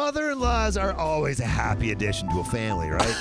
Mother-in-laws are always a happy addition to a family, right?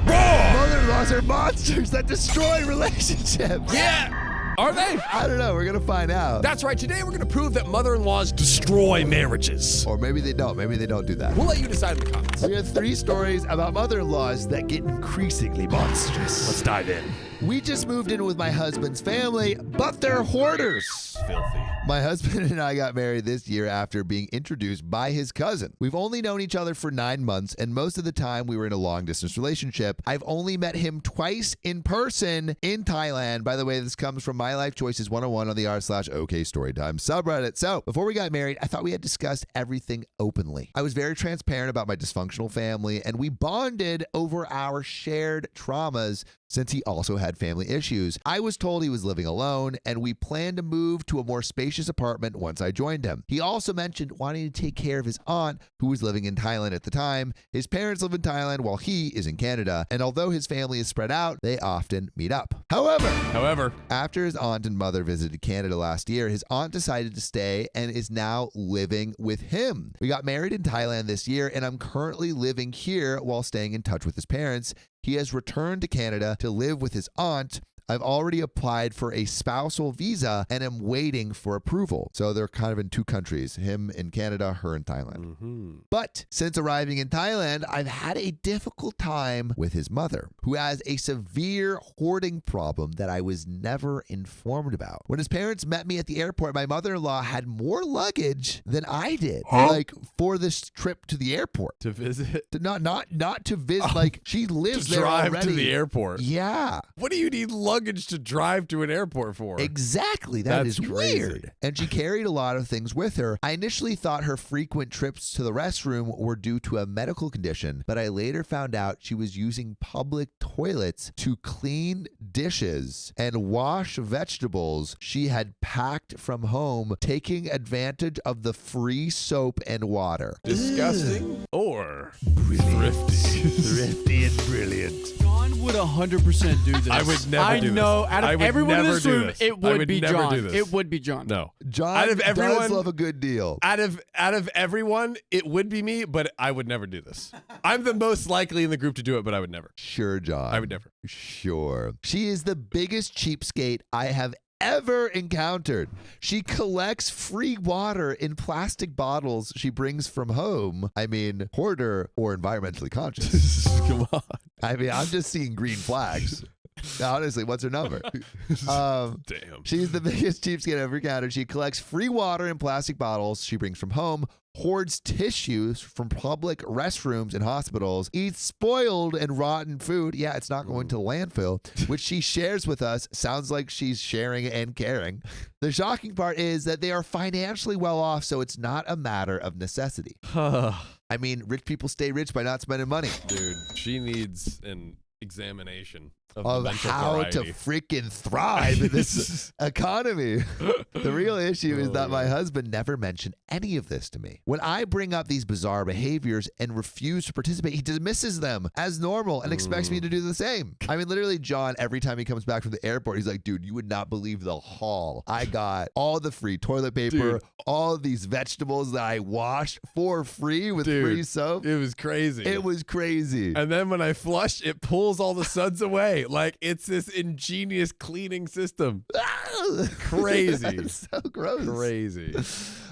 Mother-in-laws are monsters that destroy relationships. Yeah. Are they? I don't know. We're going to find out. That's right. Today we're going to prove that mother-in-laws destroy marriages. Or maybe they don't. Maybe they don't do that. We'll let you decide in the comments. We have 3 stories about mother-in-laws that get increasingly monstrous. Let's dive in. We just moved in with my husband's family, but they're hoarders. Filthy. My husband and I got married this year after being introduced by his cousin. We've only known each other for 9 months, and most of the time we were in a long-distance relationship. I've only met him twice in person in Thailand. By the way, this comes from My Life Choices 101 on the r/OK Storytime subreddit. So before we got married, I thought we had discussed everything openly. I was very transparent about my dysfunctional family, and we bonded over our shared traumas since he also had family issues. I was told he was living alone, and we planned to move to a more spacious apartment once I joined him. He also mentioned wanting to take care of his aunt, who was living in Thailand at the time. His parents live in Thailand while he is in Canada, and although his family is spread out, they often meet up. However, after his aunt and mother visited Canada last year, his aunt decided to stay and is now living with him. We got married in Thailand this year, and I'm currently living here while staying in touch with his parents. He has returned to Canada to live with his aunt. I've already applied for a spousal visa and am waiting for approval. So they're kind of in 2 countries, him in Canada, her in Thailand. But since arriving in Thailand, I've had a difficult time with his mother, who has a severe hoarding problem that I was never informed about. When his parents met me at the airport, my mother-in-law had more luggage than I did, like for this trip to the airport. To visit? Not to visit, like she lives there already. To drive to the airport. Yeah. What do you need luggage to drive to an airport for? Exactly. That's crazy. Weird. And she carried a lot of things with her. I initially thought her frequent trips to the restroom were due to a medical condition, but I later found out she was using public toilets to clean dishes and wash vegetables she had packed from home, taking advantage of the free soap and water. Disgusting or Thrifty. Thrifty and brilliant. John would 100% do this. I would never do this. I know. Out I of would everyone in never this do room, this. it I would would be never John. do this. It would be John. No. John Out of everyone, does love a good deal. Out of everyone, it would be me, but I would never do this. I'm the most likely in the group to do it, but I would never. Sure, John. I would never. Sure. She is the biggest cheapskate I have ever encountered. She collects free water in plastic bottles she brings from home. I mean, hoarder or environmentally conscious. Come on. I mean, I'm just seeing green flags. Honestly, what's her number? Damn. She's the biggest cheapskate I've ever encountered. She collects free water in plastic bottles she brings from home, hoards tissues from public restrooms and hospitals, eats spoiled and rotten food. Yeah, it's not going to landfill, which she shares with us. Sounds like she's sharing and caring. The shocking part is that they are financially well off, so it's not a matter of necessity. I mean, rich people stay rich by not spending money. Dude, she needs an examination of of mental how variety. to freaking thrive in this economy. The real issue is that my husband never mentioned any of this to me. When I bring up these bizarre behaviors and refuse to participate, he dismisses them as normal and expects me to do the same. I mean, literally, John, every time he comes back from the airport, he's like, dude, you would not believe the haul. I got all the free toilet paper, Dude. all of these vegetables that I washed for free with Dude, free soap. It was crazy. It was crazy. And then when I flush, it pulls all the suds away. Like, it's this ingenious cleaning system. Crazy. It's so gross. Crazy.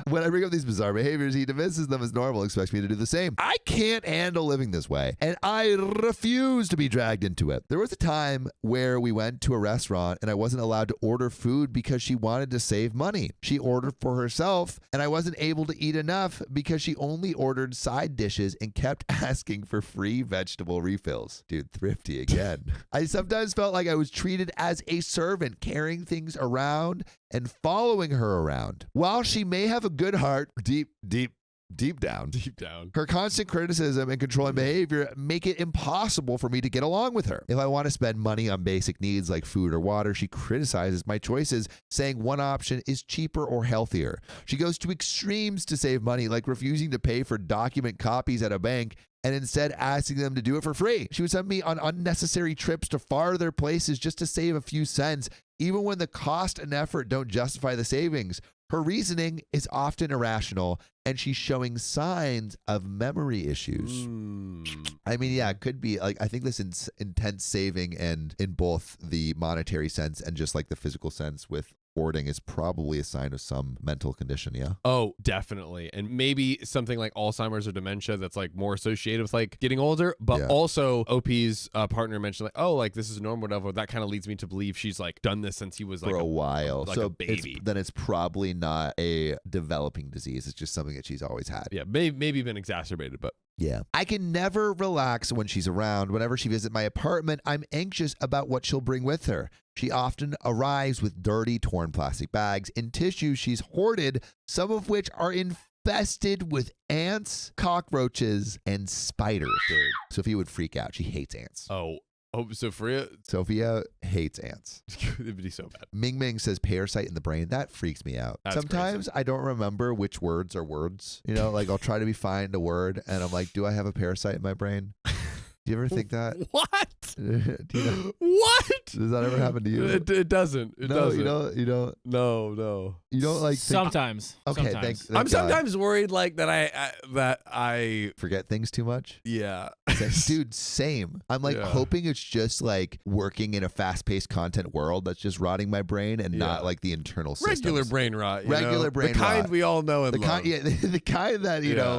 When I bring up these bizarre behaviors, he dismisses them as normal, expects me to do the same. I can't handle living this way, and I refuse to be dragged into it. There was a time where we went to a restaurant and I wasn't allowed to order food because she wanted to save money. She ordered for herself, and I wasn't able to eat enough because she only ordered side dishes and kept asking for free vegetable refills. Dude, thrifty again. I sometimes felt like I was treated as a servant, carrying things around and following her around. While she may have a good heart, deep down, her constant criticism and controlling behavior make it impossible for me to get along with her. If I want to spend money on basic needs like food or water, she criticizes my choices, saying one option is cheaper or healthier. She goes to extremes to save money, like refusing to pay for document copies at a bank and instead asking them to do it for free. She would send me on unnecessary trips to farther places just to save a few cents, even when the cost and effort don't justify the savings. Her reasoning is often irrational and she's showing signs of memory issues. I mean, yeah, it could be like, I think this intense saving and in both the monetary sense and just like the physical sense with hoarding is probably a sign of some mental condition. Yeah. Oh, definitely. And maybe something like Alzheimer's or dementia that's like more associated with like getting older, but also OP's partner mentioned like, oh, like this is normal, whatever. That kind of leads me to believe she's like done this since he was like for a while. Like so a baby. Then it's probably not a developing disease. It's just something that she's always had. Yeah. Maybe been exacerbated, but yeah. I can never relax when she's around. Whenever she visits my apartment, I'm anxious about what she'll bring with her. She often arrives with dirty, torn plastic bags and tissues she's hoarded, some of which are infested with ants, cockroaches, and spiders. Dude, Sophia would freak out. She hates ants. Oh, Sophia hates ants. It'd be so bad. Ming Ming says parasite in the brain. That freaks me out. That's Sometimes crazy. I don't remember which words are words. You know, like I'll try to find a word and I'm like, do I have a parasite in my brain? Do you ever think that? What? Do you know? What? Does that ever happen to you? It doesn't. It doesn't. You don't. No. You don't like think, Sometimes. okay, Sometimes. thank I'm God. sometimes worried like that I Forget things too much. yeah. Dude, same. I'm like hoping it's just like working in a fast-paced content world that's just rotting my brain and not like the internal systems. Regular brain rot. Regular brain the kind rot. we all know and The love. kind, the kind that you know,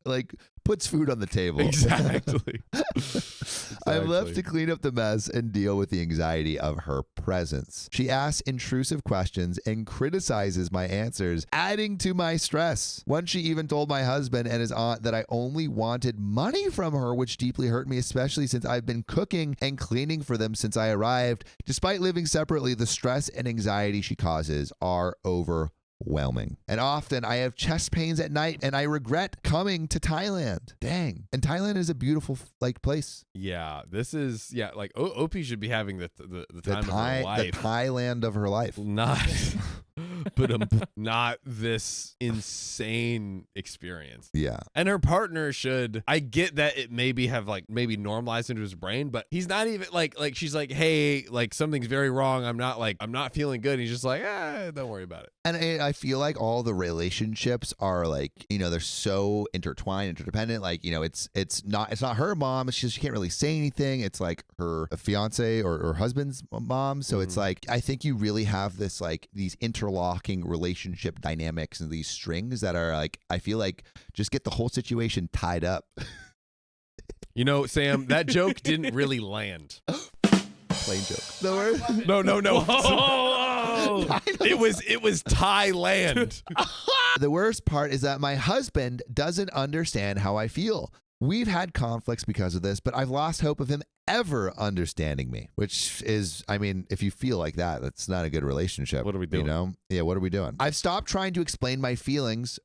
like puts food on the table. Exactly. I'm left to clean up the mess and deal with the anxiety of her presence. She asks intrusive questions and criticizes my answers, adding to my stress. Once she even told my husband and his aunt that I only wanted money from her, which deeply hurt me, especially since I've been cooking and cleaning for them since I arrived. Despite living separately, the stress and anxiety she causes are overwhelming. And often I have chest pains at night and I regret coming to Thailand. Dang. And Thailand is a beautiful like place. Yeah, this is like OP should be having the time of her life. The Thailand of her life. Not but not this insane experience. Yeah. And her partner should, I get that it maybe have maybe normalized into his brain, but he's not even like she's like, hey, like something's very wrong. I'm not feeling good. And he's just like, don't worry about it. And I feel like all the relationships are like, you know, they're so intertwined, interdependent. Like, you know, it's not her mom. She can't really say anything. It's like her fiance or her husband's mom. So it's like, I think you really have this like these interlocking relationship dynamics and these strings that are like, I feel like just get the whole situation tied up. You know, Sam, that joke didn't really land. Plain joke. The word? No. Whoa. It was Thailand. The worst part is that my husband doesn't understand how I feel. We've had conflicts because of this, but I've lost hope of him ever understanding me, which is, I mean, if you feel like that, that's not a good relationship. What are we doing? You know? Yeah, what are we doing? I've stopped trying to explain my feelings,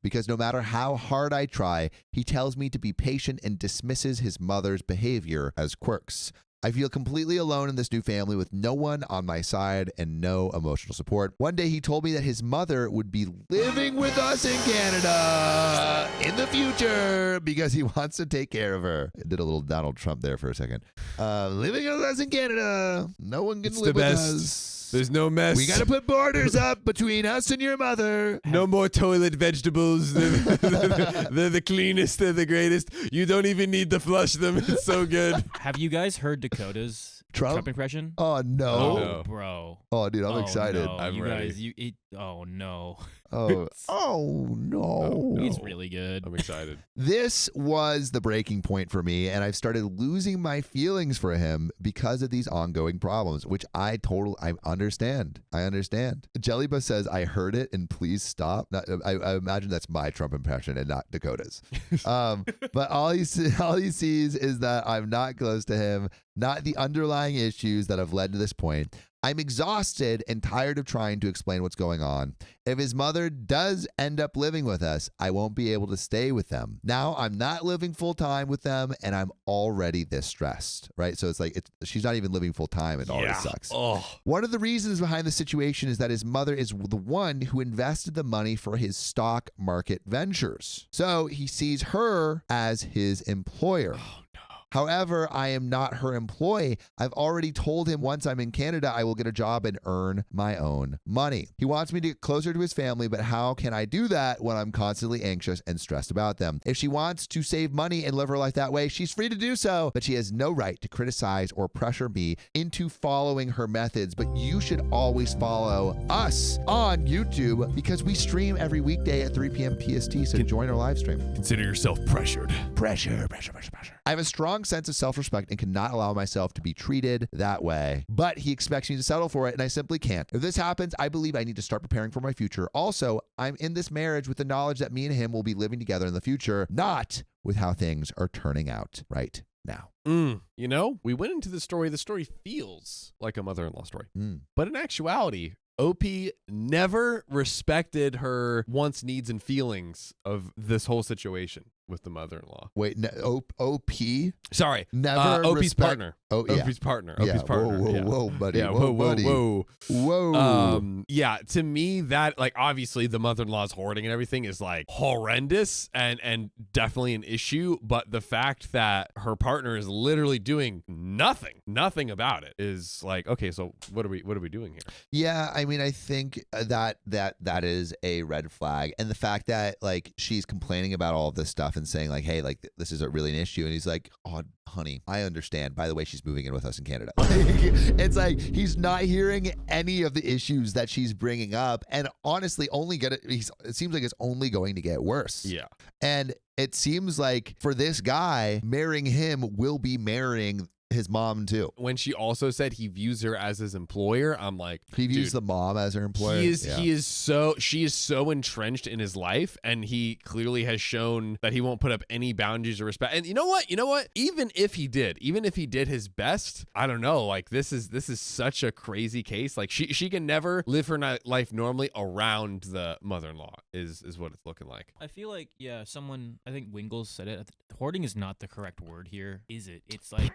because no matter how hard I try, he tells me to be patient and dismisses his mother's behavior as quirks. I feel completely alone in this new family with no one on my side and no emotional support. One day he told me that his mother would be living with us in Canada in the future because he wants to take care of her. I did a little Donald Trump there for a second. Living with us in Canada. No one can live with us. There's no mess. We got to put borders up between us and your mother. No more toilet vegetables. They're the cleanest. They're the greatest. You don't even need to flush them. It's so good. Have you guys heard Dakota's Trump impression? Oh, no. Oh, no. Bro. Oh, dude, I'm excited. No. I'm ready. Oh, no. Oh, no. He's really good. I'm excited. This was the breaking point for me, and I've started losing my feelings for him because of these ongoing problems, which I understand. I understand. Jellyba says, I heard it, and please stop. I imagine that's my Trump impression and not Dakota's. But all he sees is that I'm not close to him, not the underlying issues that have led to this point. I'm exhausted and tired of trying to explain what's going on. If his mother does end up living with us, I won't be able to stay with them. Now I'm not living full time with them and I'm already this stressed, right? So it's like, she's not even living full time. It already sucks. Oh. One of the reasons behind the situation is that his mother is the one who invested the money for his stock market ventures. So he sees her as his employer. However, I am not her employee. I've already told him once I'm in Canada, I will get a job and earn my own money. He wants me to get closer to his family, but how can I do that when I'm constantly anxious and stressed about them? If she wants to save money and live her life that way, she's free to do so, but she has no right to criticize or pressure me into following her methods. But you should always follow us on YouTube because we stream every weekday at 3 p.m. PST, so join our live stream. Consider yourself pressured. Pressure. I have a strong sense of self-respect and cannot allow myself to be treated that way, but he expects me to settle for it, and I simply can't. If this happens, I believe I need to start preparing for my future. Also, I'm in this marriage with the knowledge that me and him will be living together in the future, not with how things are turning out right now. You know, we went into the story feels like a mother-in-law story. But in actuality, OP never respected her wants, needs, and feelings of this whole situation with the mother-in-law. Wait, OP? Sorry. Never OP's partner. Oh, yeah. OP's partner. Yeah. OP's partner. Whoa, buddy. Yeah, whoa, buddy. Whoa. Yeah, to me, that, like, obviously the mother-in-law's hoarding and everything is, like, horrendous and definitely an issue. But the fact that her partner is literally doing nothing about it is like, okay, so what are we doing here? Yeah, I mean, I think that is a red flag. And the fact that, like, she's complaining about all of this stuff and saying, like, hey, like, this is really an issue. And he's like, oh, honey, I understand. By the way, she's moving in with us in Canada. It's like he's not hearing any of the issues that she's bringing up. And honestly, it seems like it's only going to get worse. Yeah. And it seems like for this guy, marrying him will be marrying his mom too. When she also said he views her as his employer, I'm like, he views the mom as her employer. She is so entrenched in his life, and he clearly has shown that he won't put up any boundaries or respect. And you know what? Even if he did his best, I don't know. Like, this is such a crazy case. Like, she can never live her life normally around the mother-in-law is what it's looking like. I feel like, yeah, I think Wingles said it. Hoarding is not the correct word here, is it? It's like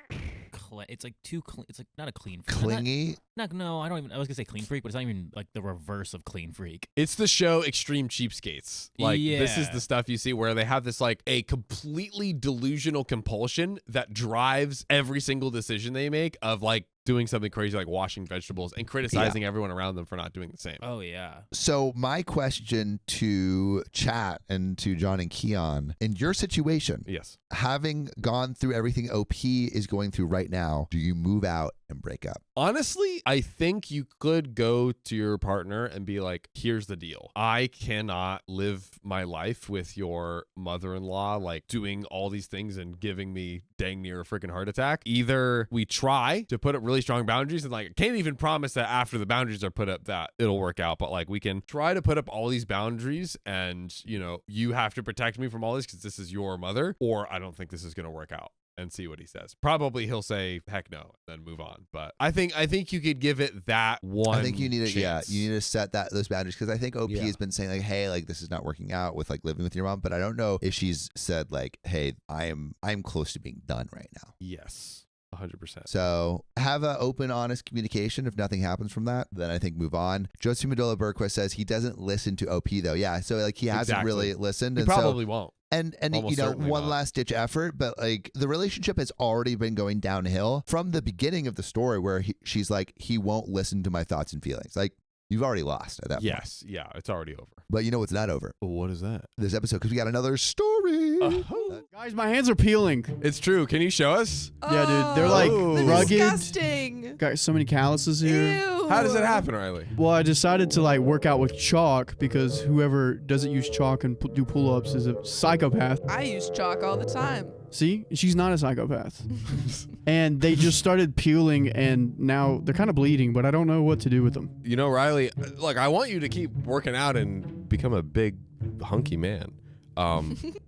it's like too clean. It's like not a clean freak. Clingy? No, I don't even. I was gonna say clean freak, but it's not even like the reverse of clean freak. It's the show Extreme Cheapskates. Like, this is the stuff you see where they have this, like, a completely delusional compulsion that drives every single decision they make of, like, doing something crazy like washing vegetables and criticizing everyone around them for not doing the same. Oh, yeah. So my question to chat and to John and Keon, in your situation, yes, having gone through everything OP is going through right now, do you move out and break up? Honestly, I think you could go to your partner and be like, here's the deal. I cannot live my life with your mother-in-law, like, doing all these things and giving me dang near a freaking heart attack. Either we try to put up really strong boundaries, and, like, I can't even promise that after the boundaries are put up that it'll work out, but, like, we can try to put up all these boundaries, and, you have to protect me from all this because this is your mother, or I don't think this is going to work out. And see what he says. Probably he'll say heck no, then move on. But I think you could give it that one. I think you need to chance. you need to set those boundaries, because I think OP has been saying, like, hey, like, this is not working out with, like, living with your mom, but I don't know if she's said, like, hey, I'm close to being done right now. Yes. 100%. So have an open, honest communication. If nothing happens from that, then I think move on. Josie Medola Berquist says he doesn't listen to OP though. Yeah. So, like, he hasn't really listened. He probably won't. And one last ditch effort, but, like, the relationship has already been going downhill from the beginning of the story, where she's like, he won't listen to my thoughts and feelings. Like, you've already lost at that point. Yes. Yeah. It's already over. But you know what's not over? What is that? This episode, because we got another story. Guys, my hands are peeling. It's true. Can you show us? Yeah, dude. They're like rugged. Disgusting. Got so many calluses here. Ew. How does it happen, Riley? Well, I decided to, like, work out with chalk because whoever doesn't use chalk and do pull-ups is a psychopath. I use chalk all the time. See? She's not a psychopath. And they just started peeling, and now they're kind of bleeding, but I don't know what to do with them. Riley, look, I want you to keep working out and become a big, hunky man.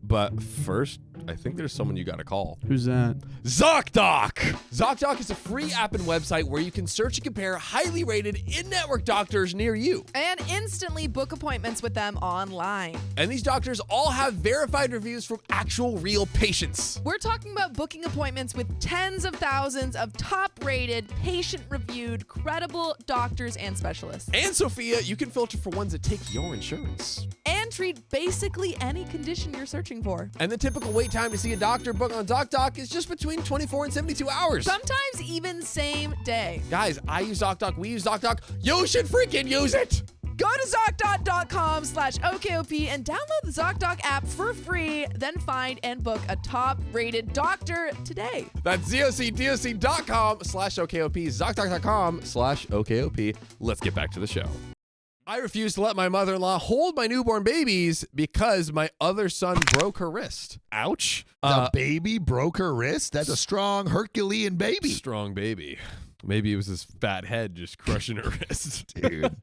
But first, I think there's someone you got to call. Who's that? ZocDoc! ZocDoc is a free app and website where you can search and compare highly rated in-network doctors near you. And instantly book appointments with them online. And these doctors all have verified reviews from actual real patients. We're talking about booking appointments with tens of thousands of top-rated, patient-reviewed, credible doctors and specialists. And Sophia, you can filter for ones that take your insurance. And treat basically any condition you're searching for. And the typical wait time to see a doctor book on ZocDoc is just between 24 and 72 hours. Sometimes even same day. Guys, I use ZocDoc. We use ZocDoc. You should freaking use it. Go to ZocDoc.com/OKOP and download the ZocDoc app for free. Then find and book a top-rated doctor today. That's ZocDoc.com/OKOP, ZocDoc.com/OKOP. Let's get back to the show. I refuse to let my mother-in-law hold my newborn babies because my other son broke her wrist. Ouch. The baby broke her wrist? That's a strong Herculean baby. Strong baby. Maybe it was his fat head just crushing her wrist. Dude,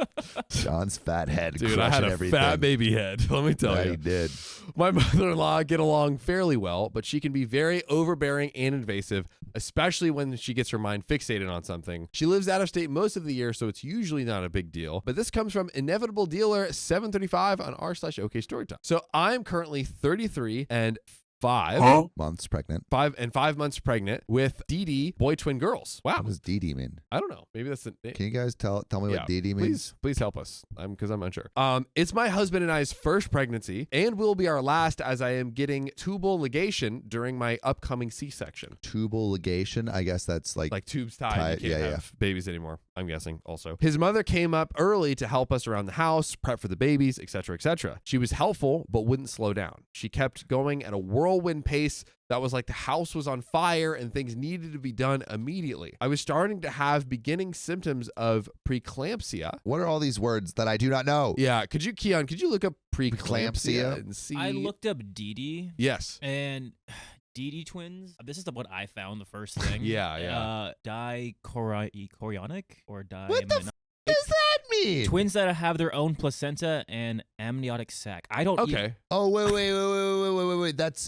Sean's fat head Dude, crushing I had a everything. fat baby head. Let me tell Yeah, you. he did. My mother-in-law get along fairly well, but she can be very overbearing and invasive, especially when she gets her mind fixated on something. She lives out of state most of the year, so it's usually not a big deal. But this comes from Inevitable Dealer 735 on r/OK Storytime. So I'm currently 33 and 5 months pregnant. 5 months pregnant with Dee boy twin girls. Wow. What does DD mean? I don't know. Maybe that's the Can you guys tell me what DD means? Please help us. Because I'm unsure. It's my husband and I's first pregnancy and will be our last as I am getting tubal ligation during my upcoming C-section. Tubal ligation? I guess that's like Tubes tied. You can't yeah, have babies anymore, I'm guessing also. His mother came up early to help us around the house, prep for the babies, etc., etc. She was helpful, but wouldn't slow down. She kept going at a whirlwind pace that was like the house was on fire and things needed to be done immediately. I was starting to have beginning symptoms of preeclampsia. What are all these words that I do not know? Yeah, could you look up preeclampsia Preeclampsia? and see? I looked up Dee Yes. and Dee twins. This is what I found the first thing. Yeah. Dichorionic or What the f- does that mean? twins that have their own placenta and amniotic sac. I don't. Okay. Oh, wait.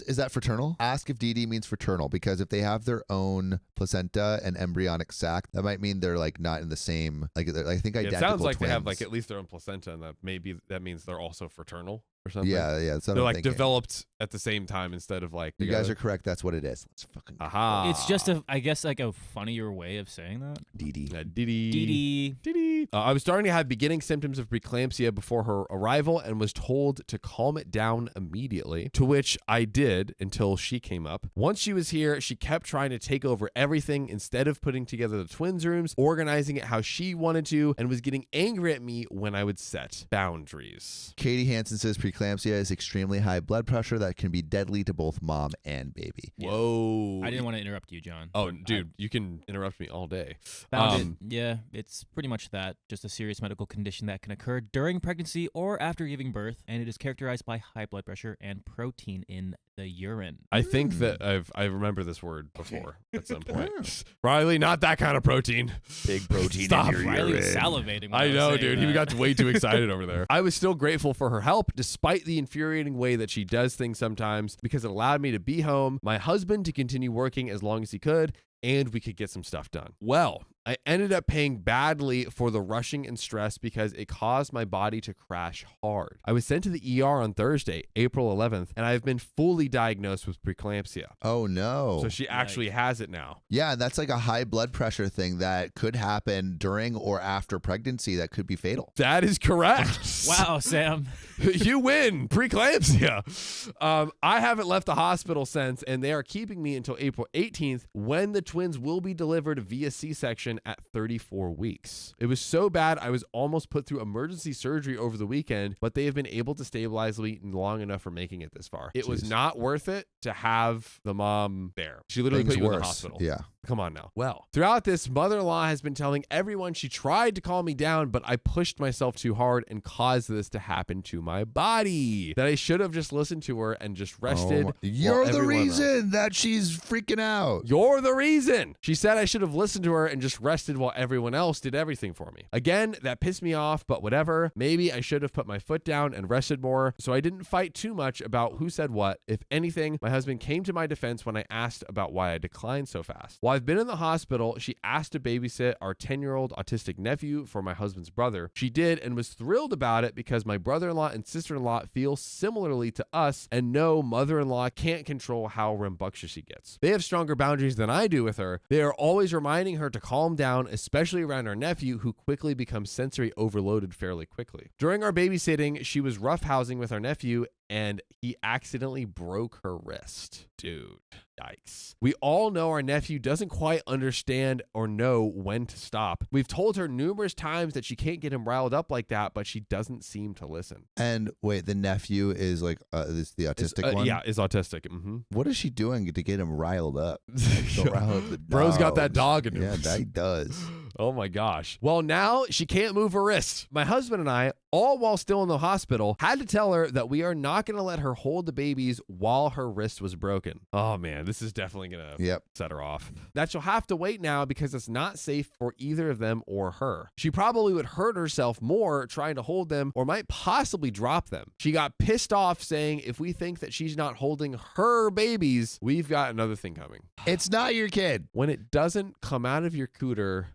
Is that fraternal? Ask if DD means fraternal, because if they have their own placenta and embryonic sac, that might mean they're like not in the same, like I think Yeah, identical it sounds like twins. they have like at least their own placenta, and that means they're also fraternal or something. Yeah, that's what They're I'm like thinking. developed at the same time instead of like You guys together. are correct. That's what it is. Let's fucking Aha. It's just I guess like a funnier way of saying that. DD. Dee. I was starting to have beginning symptoms of preeclampsia before her arrival and was told to calm it down immediately, to which I did until she came up. Once she was here, she kept trying to take over everything instead of putting together the twins' rooms, organizing it how she wanted to, and was getting angry at me when I would set boundaries. Katie Hansen says preeclampsia is extremely high blood pressure that can be deadly to both mom and baby. Whoa. I didn't want to interrupt you, John. Oh, but dude, you can interrupt me all day. Found it. Yeah, it's pretty much that. Just a serious medical condition that can occur during pregnancy or after giving birth, and it is characterized by high blood pressure and protein in the urine. I think that I remember this word before at some point. Riley, not that kind of protein. Big protein Stop. in your Riley was urine. salivating. When I was know, saying dude. that. He got way too excited over there. I was still grateful for her help, despite the infuriating way that she does things sometimes, because it allowed me to be home, my husband to continue working as long as he could, and we could get some stuff done. Well, I ended up paying badly for the rushing and stress because it caused my body to crash hard. I was sent to the ER on Thursday, April 11th, and I've been fully diagnosed with preeclampsia. Oh, no. So she actually has it now. Yeah, and that's like a high blood pressure thing that could happen during or after pregnancy that could be fatal. That is correct. Wow, Sam. You win. Preeclampsia. I haven't left the hospital since, and they are keeping me until April 18th when the twins will be delivered via C-section at 34 weeks. It was so bad I was almost put through emergency surgery over the weekend, but they have been able to stabilize me long enough for making it this far. It was not worth it to have the mom there. She literally Things put you in worse. the hospital. Yeah. Come on now. Well, throughout this, mother-in-law has been telling everyone she tried to calm me down, but I pushed myself too hard and caused this to happen to my body. That I should have just listened to her and just rested. while You're the everyone else- reason that she's freaking out. You're the reason. She said I should have listened to her and just rested while everyone else did everything for me. Again, that pissed me off, but whatever. Maybe I should have put my foot down and rested more, so I didn't fight too much about who said what. If anything, my husband came to my defense when I asked about why I declined so fast. Why While I've been in the hospital, she asked to babysit our 10-year-old autistic nephew for my husband's brother. She did and was thrilled about it because my brother-in-law and sister-in-law feel similarly to us and know mother-in-law can't control how rambunctious she gets. They have stronger boundaries than I do with her. They are always reminding her to calm down, especially around our nephew, who quickly becomes sensory overloaded fairly quickly. During our babysitting, she was roughhousing with our nephew and he accidentally broke her wrist. Dude, yikes. We all know our nephew doesn't quite understand or know when to stop. We've told her numerous times that she can't get him riled up like that, but she doesn't seem to listen. And wait, the nephew is like this the autistic one? Yeah, is autistic. What is she doing to get him riled up? So rile up the Bro's got that dogs. dog in him. Yeah, that he does. Oh my gosh. Well, now she can't move her wrist. My husband and I, all while still in the hospital, had to tell her that we are not going to let her hold the babies while her wrist was broken. Oh man, this is definitely going to set her off. That she'll have to wait now because it's not safe for either of them or her. She probably would hurt herself more trying to hold them or might possibly drop them. She got pissed off saying if we think that she's not holding her babies, we've got another thing coming. It's not your kid. When it doesn't come out of your cooter,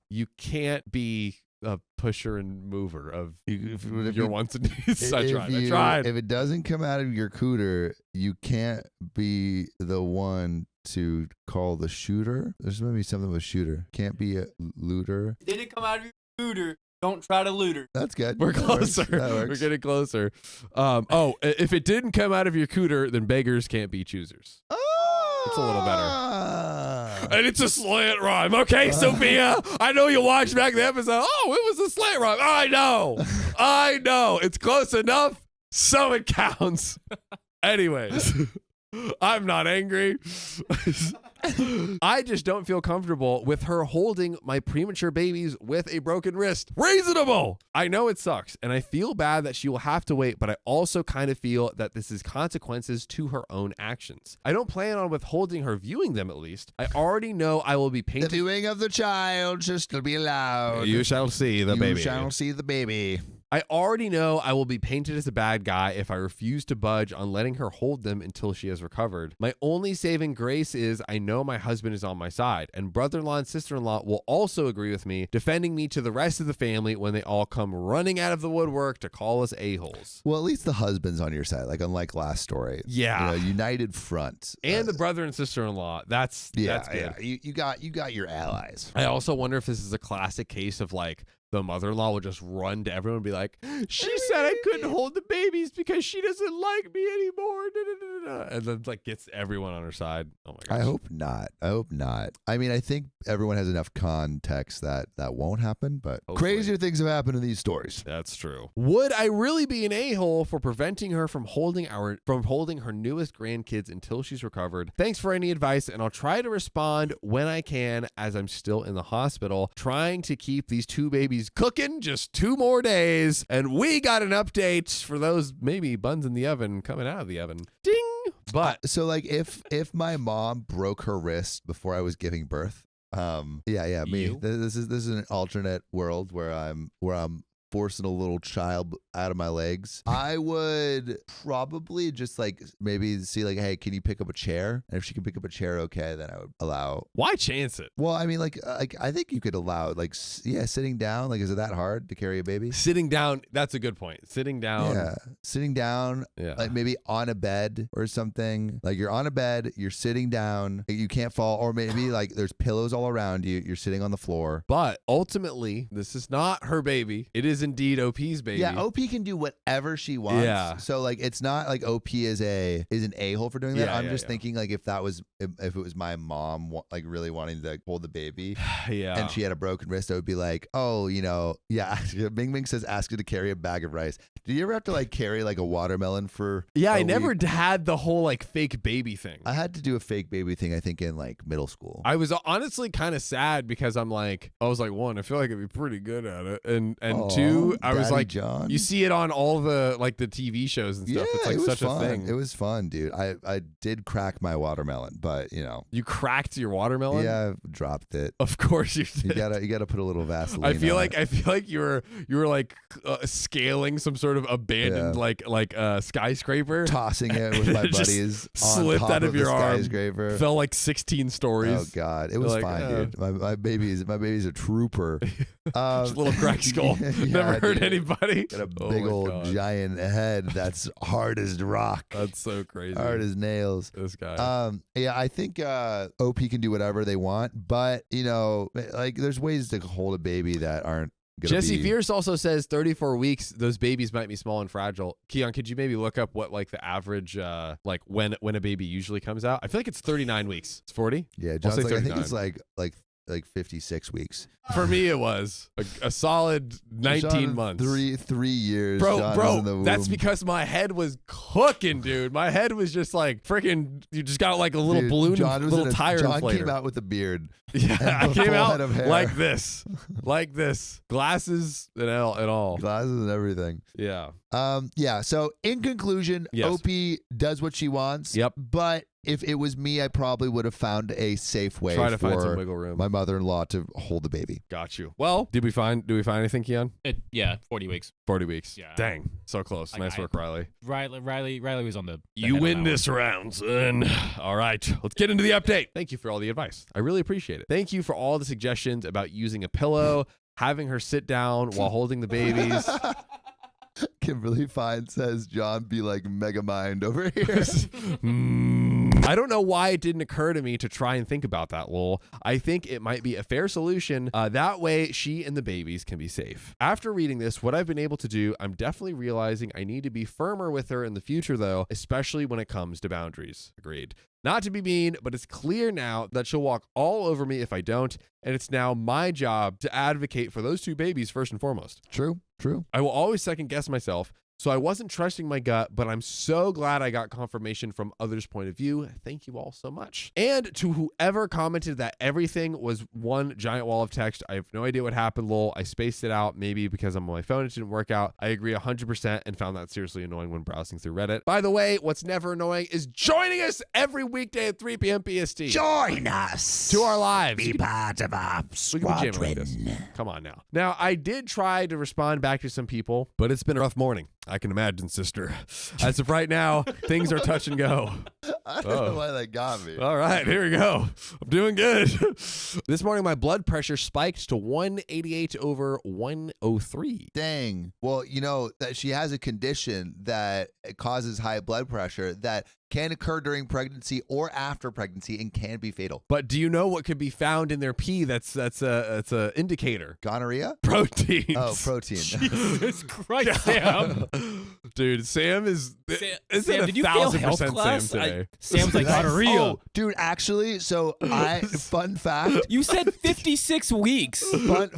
you can't be a pusher and mover of your wants and needs. I tried. If it doesn't come out of your cooter, you can't be the one to call the shooter. There's maybe something with shooter. Can't be a looter. It didn't come out of your cooter. Don't try to loot her. That's good. We're closer. We're getting closer. If it didn't come out of your cooter, then beggars can't be choosers. It's a little better. And it's a slant rhyme. Okay, Sophia, I know you watched back the episode. Oh, it was a slant rhyme. I know. It's close enough, so it counts. Anyways, I'm not angry. I just don't feel comfortable with her holding my premature babies with a broken wrist. Reasonable! I know it sucks, and I feel bad that she will have to wait, but I also kind of feel that this is consequences to her own actions. I don't plan on withholding her viewing them, at least. I already know I will be painted. The viewing of the child should still be allowed. You shall see the baby. You shall see the baby. I already know I will be painted as a bad guy if I refuse to budge on letting her hold them until she has recovered. My only saving grace is I know my husband is on my side, and brother-in-law and sister-in-law will also agree with me, defending me to the rest of the family when they all come running out of the woodwork to call us a-holes. Well, at least the husband's on your side, like unlike last story. Yeah. United front. And the brother and sister-in-law. That's good. Yeah. You got your allies. I also wonder if this is a classic case of like, the mother-in-law will just run to everyone and be like, she said I couldn't hold the babies because she doesn't like me anymore. And then like gets everyone on her side. Oh my gosh. I hope not. I mean, I think everyone has enough context that won't happen, but hopefully. Crazier things have happened in these stories. That's true. Would I really be an a-hole for preventing her from holding her newest grandkids until she's recovered? Thanks for any advice, and I'll try to respond when I can as I'm still in the hospital, trying to keep these two babies cooking just 2 more days. And we got an update for those maybe buns in the oven coming out of the oven. Ding! But so like if my mom broke her wrist before I was giving birth, me. This is an alternate world where I'm forcing a little child out of my legs. I would probably just like maybe see like, hey, can you pick up a chair? And if she can pick up a chair, okay, then I would allow. Why chance it? Well, I mean, like I think you could allow like sitting down. Like, is it that hard to carry a baby? Sitting down. That's a good point. Sitting down. Yeah, sitting down. Yeah. Like maybe on a bed or something. Like you're on a bed, you're sitting down, you can't fall, or maybe like there's pillows all around you. You're sitting on the floor. But ultimately, this is not her baby. It is indeed OP's baby. Yeah, OP can do whatever she wants. Yeah. So like it's not like OP is an a-hole for doing that. Yeah, I'm just thinking like if it was my mom like really wanting to hold the baby yeah, and she had a broken wrist, I would be like, oh, Ming Ming says ask her to carry a bag of rice. Do you ever have to like carry like a watermelon for I never had the whole like fake baby thing. I had to do a fake baby thing I think in like middle school. I was honestly kind of sad because I was like, one, I feel like I'd be pretty good at it, and Aww. knew. I was Daddy like, John. you see it on all the like the TV shows and stuff. It's like it was such fun. a thing. It was fun, dude. I did crack my watermelon, but you know. You cracked your watermelon? Yeah, I dropped it. Of course you did. You gotta put a little Vaseline. I feel on like it. you were like scaling some sort of abandoned like skyscraper, tossing it with my It just buddies. slipped on top out of the your arm. skyscraper. fell like 16 stories. Oh God, it was Like, fine, dude. My baby's a trooper. Just a little cracked skull. Yeah, Never hurt dude. anybody. Got a Oh big my old God. giant head that's hard as rock, That's so crazy. hard as nails. This guy. Yeah, I think OP can do whatever they want, but you know, like there's ways to hold a baby that aren't gonna Jesse be. Fierce also says 34 weeks. Those babies might be small and fragile. Keon, could you maybe look up what like the average like when a baby usually comes out? I feel like it's 39 weeks. It's 40. Yeah, I'll John's say like, I think 39. it's like 56 weeks. For me, it was a solid 19 John, months. Three years. John was in the Bro, that's womb. because my head was cooking, dude. My head was just like freaking. You just got like a little Dude, balloon, John was little in a- tire John inflator. came out with a beard. Yeah, and I a came full out head of hair. like this, glasses and all. Glasses and everything. Yeah. Yeah. So in conclusion, Yes. OP does what she wants. Yep. But if it was me, I probably would have found a safe way Try to find some for wiggle room. my mother-in-law to hold the baby. Got you. Well, do we find anything, Keon? Yeah, 40 weeks. 40 weeks. Yeah. Dang. So close. Like, Nice work, Riley. Riley was on the. You head on win that this round, son. All right, let's get into the update. Thank you for all the advice. I really appreciate it. Thank you for all the suggestions about using a pillow, having her sit down while holding the babies. Kimberly Fine says, John, be like Megamind over here. I don't know why it didn't occur to me to try and think about that, lol. I think it might be a fair solution. That way, she and the babies can be safe. After reading this, what I've been able to do, I'm definitely realizing I need to be firmer with her in the future, though, especially when it comes to boundaries. Agreed. Not to be mean, but it's clear now that she'll walk all over me if I don't, and it's now my job to advocate for those two babies first and foremost. True. I will always second guess myself, so I wasn't trusting my gut, but I'm so glad I got confirmation from others' point of view. Thank you all so much. And to whoever commented that everything was one giant wall of text, I have no idea what happened, lol. I spaced it out, maybe because I'm on my phone, it didn't work out. I agree 100% and found that seriously annoying when browsing through Reddit. By the way, what's never annoying is joining us every weekday at 3 p.m. PST. Join us To our lives. Be part of our We can be jamming like this. Come on now. Now, I did try to respond back to some people, but it's been a rough morning. I can imagine, sister. As of right now, things are touch and go. I don't know why that got me. All right, here we go. I'm doing good. This morning, my blood pressure spiked to 188/103. Dang. Well, you know that she has a condition that causes high blood pressure that can occur during pregnancy or after pregnancy and can be fatal. But do you know what could be found in their pee? That's a indicator. Gonorrhea? Proteins. Oh, protein. Jesus Christ, Sam. Dude, Sam is. Isn't Sam, it did you fail 1,000% health Sam class? today? Sam's like gonorrhea. Oh, dude, actually, so fun fact. You said 56 weeks.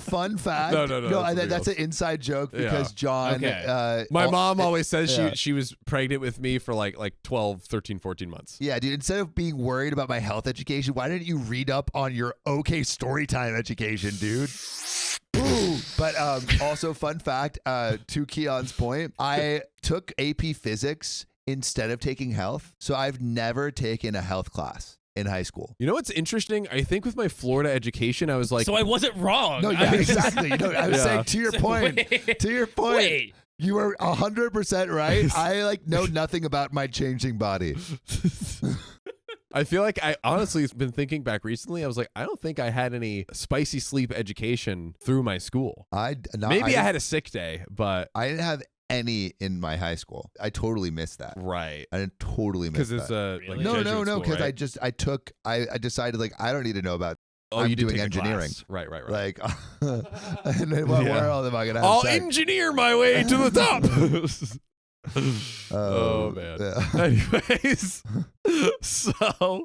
Fun fact. No, that's that's an inside joke because Yeah. John. Okay. My mom always says yeah. she was pregnant with me for like 12, 13, 14 months. Yeah, dude, instead of being worried about my health education, why didn't you read up on your OK Storytime education, dude? But also, fun fact, to Keon's point, I took AP Physics instead of taking health. So I've never taken a health class in high school. You know what's interesting? I think with my Florida education, I was like, So I wasn't wrong. No, yeah, exactly. You know, I was saying to your point, Wait. you were 100% right. I know nothing about my changing body. I feel like I honestly have been thinking back recently. I was like, I don't think I had any spicy sleep education through my school. Maybe I had a sick day, but I didn't have any in my high school. I totally missed that. right. I didn't totally miss Because that. it's a like No, Jesuit school, because right? I decided I don't need to know about. Oh, I'm you did doing take a engineering. class. Right. Like, and then where else am I gonna have I'll sex? engineer my way to the top. Oh man. Yeah. Anyways, so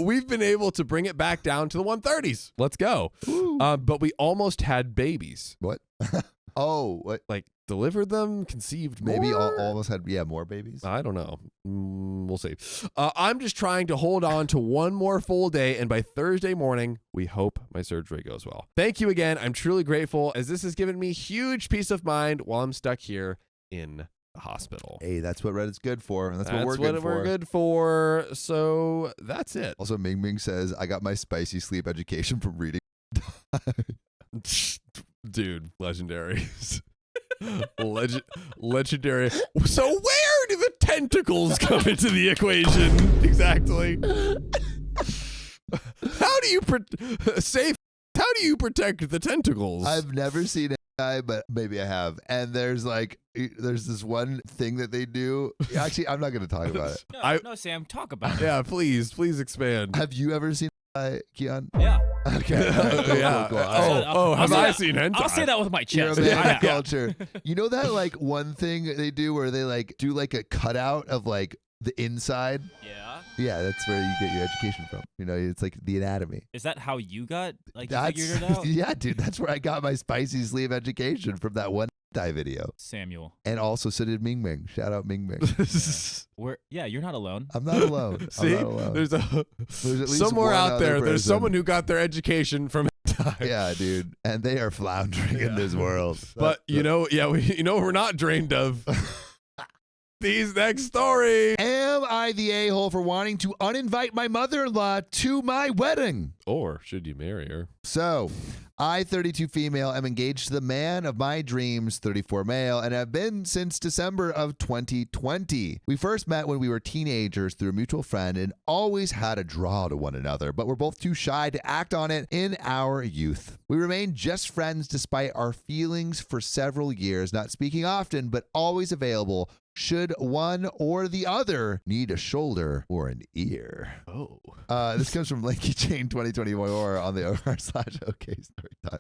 we've been able to bring it back down to the 130s. Let's go. But we almost had babies. What? Oh, what? Like delivered them, conceived Maybe more. all of us had more babies. I don't know. We'll see. I'm just trying to hold on to one more full day, and by Thursday morning, we hope my surgery goes well. Thank you again. I'm truly grateful, as this has given me huge peace of mind while I'm stuck here in the hospital. Hey, that's what Reddit's good for, and that's what we're good for. So that's it. Also, Ming Ming says, I got my spicy sleep education from reading. Dude, legendary. Legendary. So where do the tentacles come into the equation exactly? How do you How do you protect the tentacles? I've never seen it, but maybe I have. And there's this one thing that they do. Actually, I'm not going to talk about it. No, Sam, talk about it. Yeah, please expand. Have you ever seen Keon? Yeah. Okay. Yeah. Cool. Have I seen hentai? I'll say that with my You're a chest. man I of culture. You know that one thing they do where they do a cutout of the inside? Yeah. Yeah, that's where you get your education from. It's like the anatomy. Is that how you got you That's, figured it out? Yeah, dude, that's where I got my spicy sleeve education, from that one video. Samuel. And also so did Ming Ming. Shout out Ming Ming. You're not alone. I'm not alone. See, I'm not alone. there's at least somewhere one out other there. There's person. someone who got their education from hentai. Yeah, dude, and they are floundering in this world. But we're not drained of these next story. Am I the a-hole for wanting to uninvite my mother-in-law to my wedding? Or should you marry her? So, I, 32 female, am engaged to the man of my dreams, 34 male, and have been since December of 2020. We first met when we were teenagers through a mutual friend and always had a draw to one another, but we're both too shy to act on it in our youth. We remained just friends despite our feelings for several years, not speaking often, but always available should one or the other need a shoulder or an ear. Oh. This comes from Lanky Chain 2024 on the OK Storytime.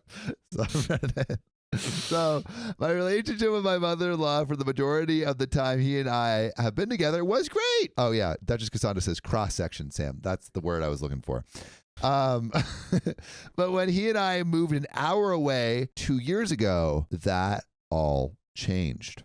So my relationship with my mother-in-law for the majority of the time he and I have been together was great. Oh yeah, Duchess Cassandra says cross-section, Sam. That's the word I was looking for. But when he and I moved an hour away 2 years ago, that all changed.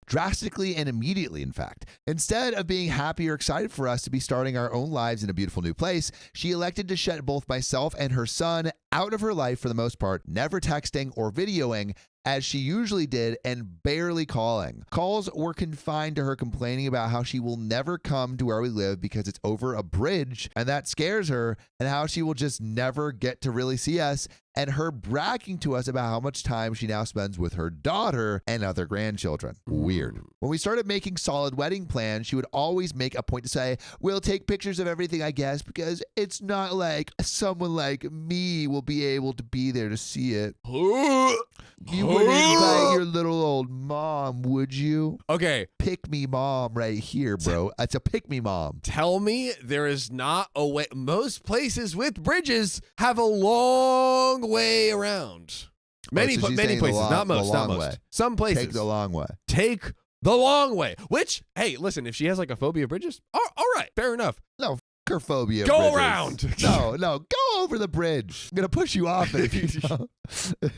Drastically and immediately, in fact. Instead of being happy or excited for us to be starting our own lives in a beautiful new place, she elected to shut both myself and her son out of her life for the most part, never texting or videoing as she usually did and barely calling. Calls were confined to her complaining about how she will never come to where we live because it's over a bridge and that scares her, and how she will just never get to really see us, and her bragging to us about how much time she now spends with her daughter and other grandchildren. Weird. When we started making solid wedding plans, she would always make a point to say, we'll take pictures of everything, I guess, because it's not like someone like me will be able to be there to see it. You wouldn't invite your little old mom, would you? Okay. Pick me mom right here, bro. It's a pick me mom. Tell me there is not a way. Most places with bridges have a long way around. Many places, not most. Way. Some places. Take the long way. Take the long way. Which, hey, listen, if she has a phobia of bridges, all right, fair enough. No, f her phobia. Go bridges. around. No, go over the bridge. I'm gonna push you off it if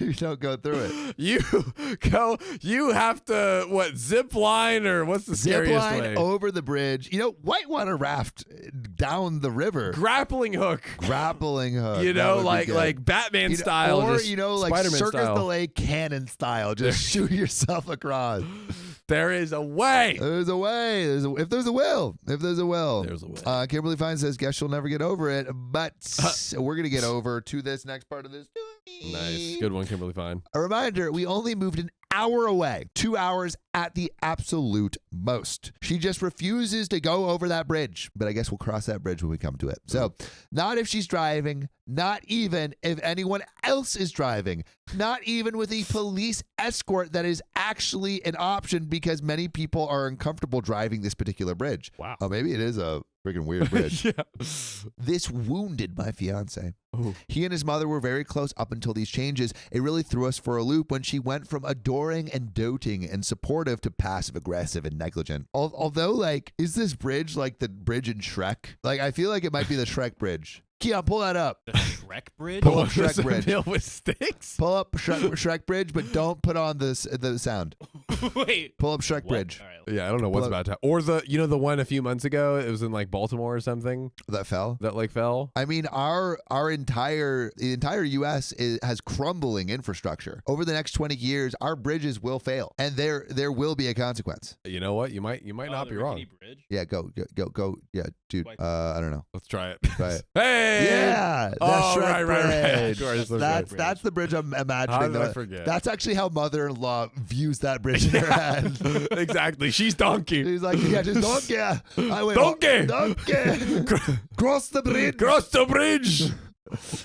you don't go through it. You have to zip line, or what's the scariest Zip line way? over the bridge. Whitewater raft down the river. Grappling hook. Grappling hook. Like Batman style, or Spider-Man Circus style. the Lake cannon style. Just shoot yourself across. There is a way. There's a way. If there's a will. There's a way. Kimberly Fine says, guess she'll never get over it, but we're going to get over to this next part of this. Nice. Good one, Kimberly Fine. A reminder, we only moved an hour away, 2 hours at the absolute most. She just refuses to go over that bridge, but I guess we'll cross that bridge when we come to it. So not if she's driving, not even if anyone else is driving, not even with a police escort that is actually an option because many people are uncomfortable driving this particular bridge. Wow. Oh, maybe it is a freaking weird bridge. Yeah. This wounded my fiance. Oh. He and his mother were very close up until these changes. It really threw us for a loop when she went from adoring and doting and supportive to passive aggressive and negligent. Although, is this bridge like the bridge in Shrek? I feel like it might be the Shrek bridge. Keon, pull that up. The Shrek Bridge. Pull up Shrek Bridge. Meal with sticks. Pull up Shrek Bridge, but don't put on the sound. Wait. Pull up Shrek What? Bridge. All right. Yeah, I don't know what's about to happen. Or the one a few months ago, it was in like Baltimore or something That fell. that like fell. I mean, the entire U.S. has crumbling infrastructure. Over the next 20 years, our bridges will fail, and there will be a consequence. You know what? You might not the be wrong. rickety Bridge? Yeah, go. Yeah, dude. I don't know. Let's try it. Try it. Hey. Yeah, the Oh, Shrek right. Bridge. Of course, the That's Shrek that's the bridge I'm imagining. How did I forget? That's actually how mother-in-law views that bridge in her head. Exactly. She's donkey. She's like, yeah, just donkey. I went, Donkey. Donkey. Cross the bridge. Cross the bridge.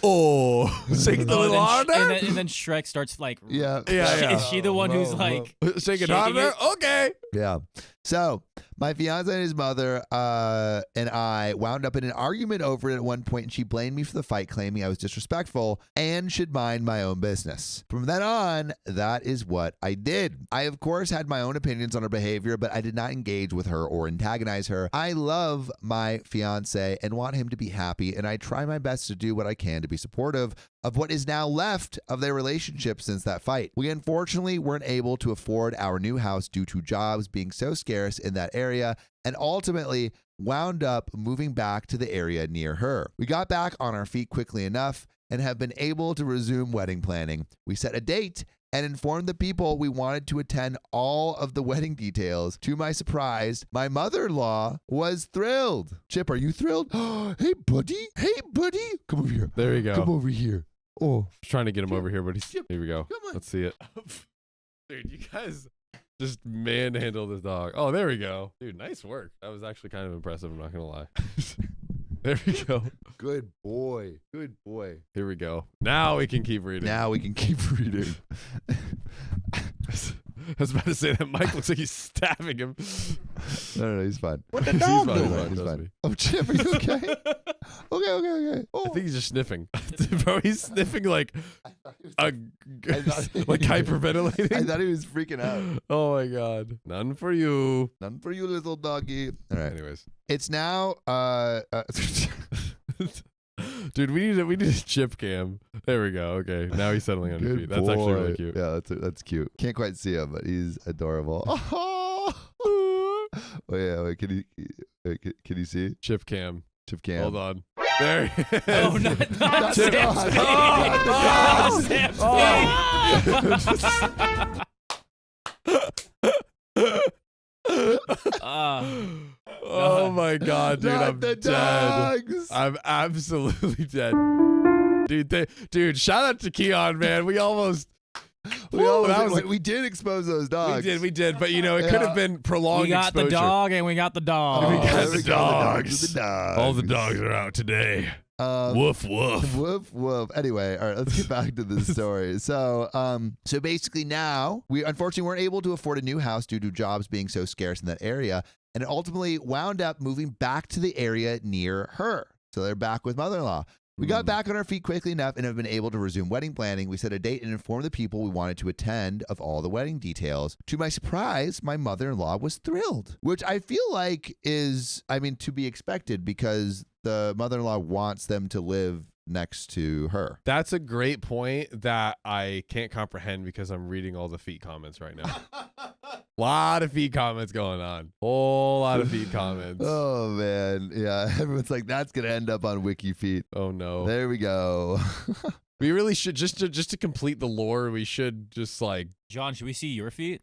Oh, shake it a little harder. And then Shrek starts like. Yeah. Yeah. Is she the one who's like? Shake it shaking harder. it? Okay. Yeah. So my fiance and his mother and I wound up in an argument over it at one point, and she blamed me for the fight, claiming I was disrespectful and should mind my own business. From then on, that is what I did. I, of course, had my own opinions on her behavior, but I did not engage with her or antagonize her. I love my fiance and want him to be happy, and I try my best to do what I can to be supportive of what is now left of their relationship since that fight. We unfortunately weren't able to afford our new house due to jobs being so scarce in that area, and ultimately wound up moving back to the area near her. We got back on our feet quickly enough and have been able to resume wedding planning. We set a date and informed the people we wanted to attend all of the wedding details. To my surprise, my mother-in-law was thrilled. Chip, are you thrilled? Hey, buddy. Hey, buddy. Come over here. There we go. Come over here. Oh, Trying to get him over here, but here we go. Come on. Let's see it. Dude, you guys just manhandle this dog. Oh, there we go. Dude, nice work. That was actually kind of impressive. I'm not going to lie. There we go. good boy. Good boy. Here we go. Now we can keep reading. Now we can keep reading. I was about to say that Mike looks like he's stabbing him. No, he's fine. What the He's dog fine, doing? he's fine, he's Trust fine. me. Oh, Chip, are you okay? Okay. Oh. I think he's just sniffing. Bro, he's sniffing like thought like hyperventilating. I thought he was freaking out. Oh my god. None for you. None for you, little doggy. All right. Anyways. It's now Dude, we need a chip cam. There we go. Okay. Now he's settling on his feet. That's actually really cute. Yeah, that's cute. Can't quite see him, but he's adorable. Oh yeah, wait, can you see? Chip cam. Chip cam. Hold on. There he is. Oh, not Chip. Sam's Oh, feet. oh, Not Sam's Oh my god, dude, Not I'm the dead. dogs. I'm absolutely dead. Dude, shout out to Keon, man. We almost We did expose those dogs. we did, but you know, it could have been prolonged We got exposure. the dog and we got the dog. We got there the we go, dogs. The dogs. All the dogs are out today. Woof woof. Woof woof. Anyway, all right, let's get back to this story. So basically now we unfortunately weren't able to afford a new house due to jobs being so scarce in that area, and it ultimately wound up moving back to the area near her. So they're back with mother-in-law. We got back on our feet quickly enough and have been able to resume wedding planning. We set a date and informed the people we wanted to attend of all the wedding details. To my surprise, my mother-in-law was thrilled, which I feel like is, to be expected because the mother-in-law wants them to live next to her. That's a great point that I can't comprehend because I'm reading all the feet comments right now. Lot of feet comments going on. Whole lot of feet comments. Oh, man. Yeah, everyone's like, that's going to end up on Wiki Feet. Oh no. There we go. We really should just to complete the lore, we should just like John, should we see your feet?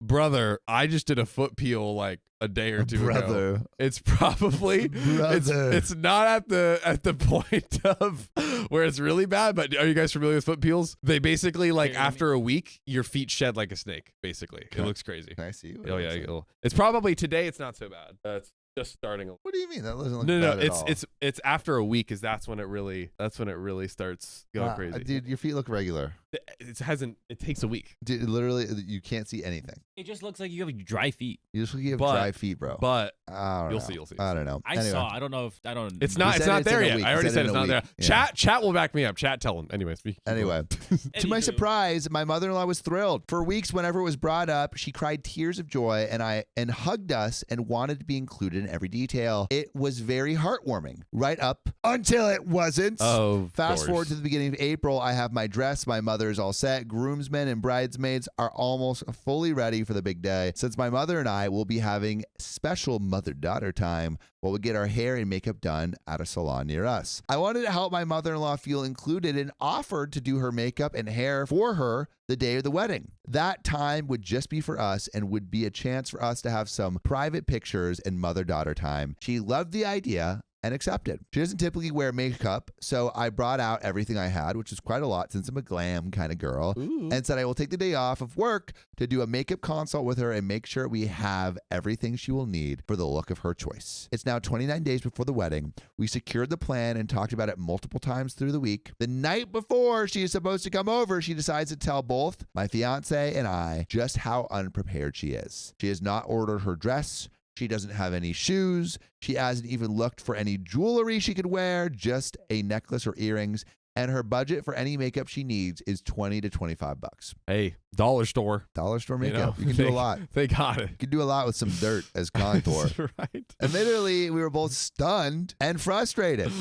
brother, I just did a foot peel like a day or two ago. It's probably it's not at the point of where it's really bad, but are you guys familiar with foot peels? They basically like after a week your feet shed like a snake, basically. It looks crazy. Can I see? Oh yeah, it's probably today it's not so bad. It's just starting. What do you mean? That doesn't look No, bad at all. it's after a week is that's when it really starts going crazy. Dude, your feet look regular. It takes a week. Dude, literally, you can't see anything. It just looks like you have dry feet. You just look like you have But- dry feet, bro. But I don't know. you'll see. I don't know. I Anyway. saw. I don't know if I don't. It's He not said it's there in a yet. week. I He already said said in it's a not there. week. Yeah. Chat will back me up. Chat tell him. Anyways. Anyway, to my Anywho. surprise, my mother-in-law was thrilled. For weeks, whenever it was brought up, she cried tears of joy and hugged us and wanted to be included in every detail. It was very heartwarming, right up until it wasn't. Fast forward to the beginning of April, I have my dress, my mother is all set, groomsmen and bridesmaids are almost fully ready for the big day. Since my mother and I will be having special mother-daughter time while we get our hair and makeup done at a salon near us. I wanted to help my mother-in-law feel included and offered to do her makeup and hair for her the day of the wedding. That time would just be for us and would be a chance for us to have some private pictures and mother-daughter time. She loved the idea and accepted. She doesn't typically wear makeup, so I brought out everything I had, which is quite a lot since I'm a glam kind of girl, and said I will take the day off of work to do a makeup consult with her and make sure we have everything she will need for the look of her choice. It's now 29 days before the wedding. We secured the plan and talked about it multiple times through the week. The night before she is supposed to come over, she decides to tell both my fiance and I just how unprepared she is. She has not ordered her dress. She doesn't have any shoes. She hasn't even looked for any jewelry she could wear, just a necklace or earrings. And her budget for any makeup she needs is $20 to $25. Hey, dollar store. Dollar store makeup. You can do a lot. They got it. You can do a lot with some dirt as contour. Right. Admittedly, we were both stunned and frustrated.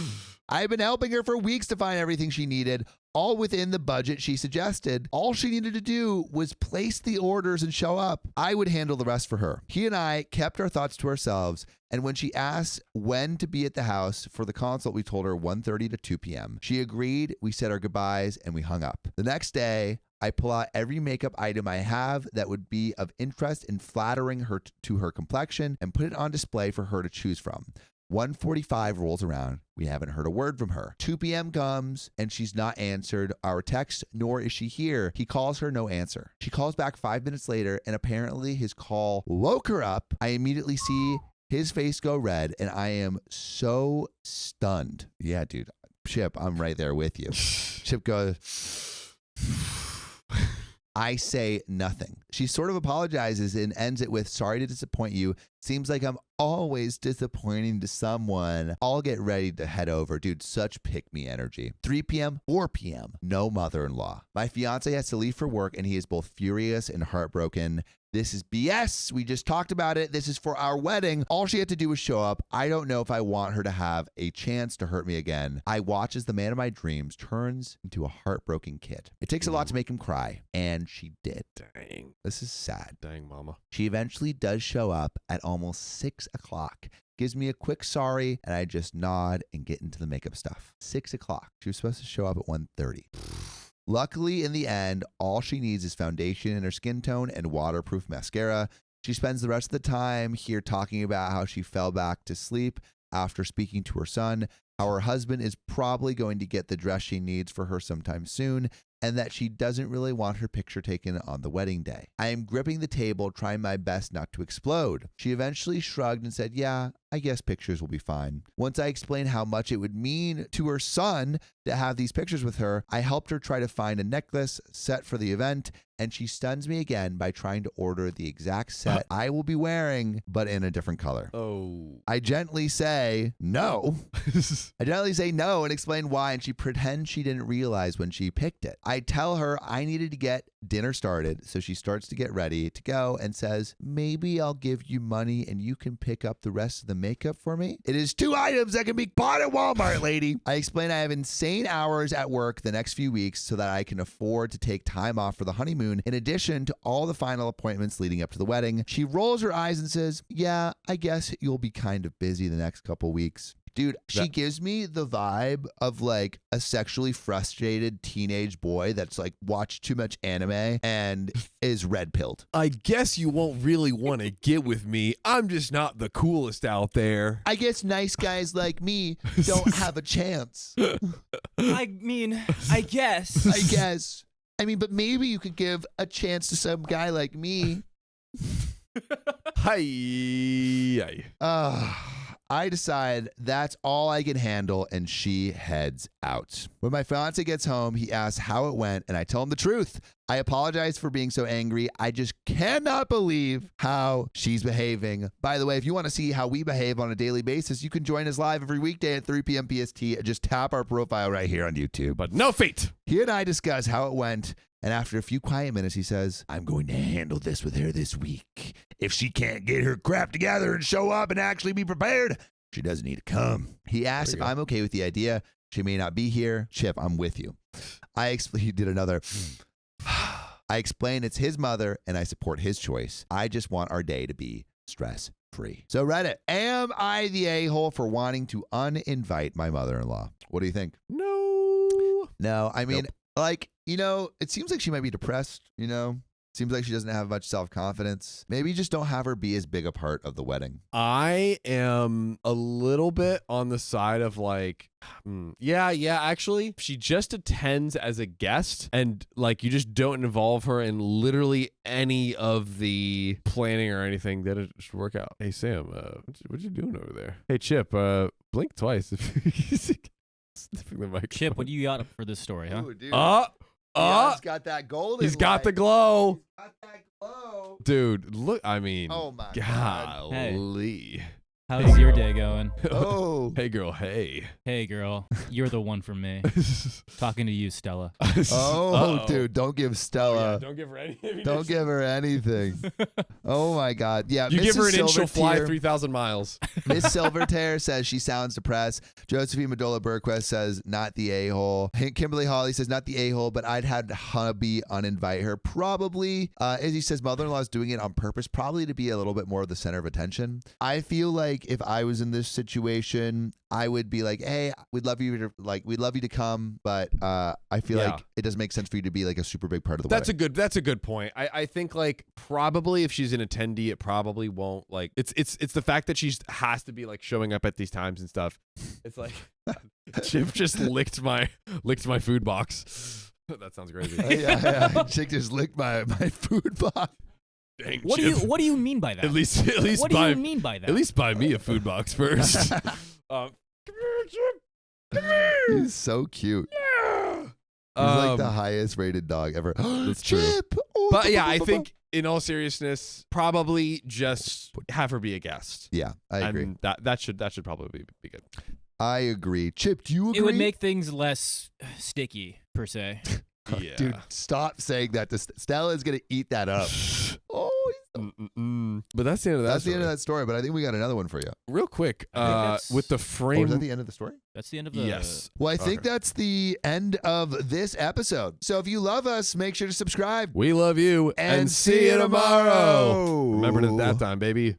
I've been helping her for weeks to find everything she needed, all within the budget she suggested. All she needed to do was place the orders and show up. I would handle the rest for her. He and I kept our thoughts to ourselves, and when she asked when to be at the house for the consult, we told her 1:30 to 2 p.m. She agreed, we said our goodbyes, and we hung up. The next day, I pull out every makeup item I have that would be of interest in flattering her to her complexion and put it on display for her to choose from. 1:45 rolls around. We haven't heard a word from her. 2 p.m. comes and she's not answered our text, nor is she here. He calls her, no answer. She calls back 5 minutes later, and apparently his call woke her up. I immediately see his face go red, and I am so stunned. Yeah, dude. Chip, I'm right there with you. Chip goes... I say nothing. She sort of apologizes and ends it with, sorry to disappoint you. Seems like I'm always disappointing to someone. I'll get ready to head over. Dude, such pick-me energy. 3 p.m., 4 p.m., no mother-in-law. My fiance has to leave for work, and he is both furious and heartbroken. This is BS. We just talked about it. This is for our wedding. All she had to do was show up. I don't know if I want her to have a chance to hurt me again. I watch as the man of my dreams turns into a heartbroken kid. It takes a lot to make him cry, and she did. Dang. This is sad. Dang, mama. She eventually does show up at almost 6 o'clock. Gives me a quick sorry, and I just nod and get into the makeup stuff. 6 o'clock. She was supposed to show up at 1:30. Luckily, in the end, all she needs is foundation in her skin tone and waterproof mascara. She spends the rest of the time here talking about how she fell back to sleep after speaking to her son, how her husband is probably going to get the dress she needs for her sometime soon, and that she doesn't really want her picture taken on the wedding day. I am gripping the table, trying my best not to explode. She eventually shrugged and said, yeah, I guess pictures will be fine. Once I explained how much it would mean to her son to have these pictures with her, I helped her try to find a necklace set for the event, and she stuns me again by trying to order the exact set I will be wearing, but in a different color. Oh. I gently say no. I gently say no and explain why, and she pretends she didn't realize when she picked it. I tell her I needed to get dinner started, so she starts to get ready to go and says, maybe I'll give you money and you can pick up the rest of the makeup for me. It is 2 items that can be bought at Walmart, lady. I explain I have insane hours at work the next few weeks so that I can afford to take time off for the honeymoon, in addition to all the final appointments leading up to the wedding. She rolls her eyes and says, yeah, I guess you'll be kind of busy the next couple weeks. Dude, she gives me the vibe of like a sexually frustrated teenage boy that's like watched too much anime and is red-pilled. I guess you won't really want to get with me. I'm just not the coolest out there. I guess nice guys like me don't have a chance. I mean, I guess. I guess. I mean, but maybe you could give a chance to some guy like me. Hi. I decide that's all I can handle, and she heads out. When my fiance gets home, he asks how it went, and I tell him the truth. I apologize for being so angry. I just cannot believe how she's behaving. By the way, if you want to see how we behave on a daily basis, you can join us live every weekday at 3 p.m. PST. Just tap our profile right here on YouTube. But no fate. He and I discuss how it went And after a few quiet minutes, he says, I'm going to handle this with her this week. If she can't get her crap together and show up and actually be prepared, she doesn't need to come. He asks if I'm okay with the idea. She may not be here. Chip, I'm with you. He did another. I explain it's his mother and I support his choice. I just want our day to be stress-free. So Reddit, am I the a-hole for wanting to uninvite my mother-in-law? What do you think? No, I mean, it seems like she might be depressed, Seems like she doesn't have much self-confidence. Maybe just don't have her be as big a part of the wedding. I am a little bit on the side of actually, she just attends as a guest and you just don't involve her in literally any of the planning or anything that it should work out. Hey, Sam, what you doing over there? Hey, Chip, blink twice. Sniffing the microphone. Chip, what do you got for this story, huh? Ooh, dude. He's got that golden He's got the light. glow. He's got that glow. Dude, look, I mean, Oh my God. golly. How's your day going? Oh. Hey, girl, hey. Hey, girl, you're the one for me. Talking to you, Stella. Oh, Uh-oh. dude, don't give Stella. Don't give her anything. Don't give her anything. Oh my God. Yeah, You give her an Mrs. inch, she'll fly Silvertier- 3,000 miles. Miss Silvertier says she sounds depressed. Josephine Medola Burquest says not the a-hole. Kimberly Hawley says not the a-hole, but I'd had hubby uninvite her. Probably, Izzy says mother-in-law is doing it on purpose, probably to be a little bit more of the center of attention. I feel like if I was in this situation, I would be like, hey, we'd love you to come, but I feel like it doesn't make sense for you to be like a super big part of the wedding. That's a good point. I think probably if she's an attendee, it probably won't it's the fact that she has to be showing up at these times and stuff. It's like Chip just licked my food box. That sounds crazy. Yeah. Chick just licked my food box. Dang, What Chip. do you mean by that? At least What do you mean by that? At least buy me a food box first. Come here, Chip. Come here. He's so cute. Yeah. He's like the highest rated dog ever. That's true. Chip. Oh, But yeah, I think in all seriousness, probably just have her be a guest. Yeah, I agree. And that should probably be good. I agree. Chip, do you agree? It would make things less sticky, per se. Yeah. Dude, stop saying that. Stella's going to eat that up. Oh, But that's the end of that. that's the story. end of that story, but I think we got another one for you. Real quick, I think that's- with the Or frame. is that the end of the story? That's the end of the... Yes. Well, I think Okay. that's the end of this episode. So if you love us, make sure to subscribe. We love you And see you tomorrow. Remember it at that time, baby.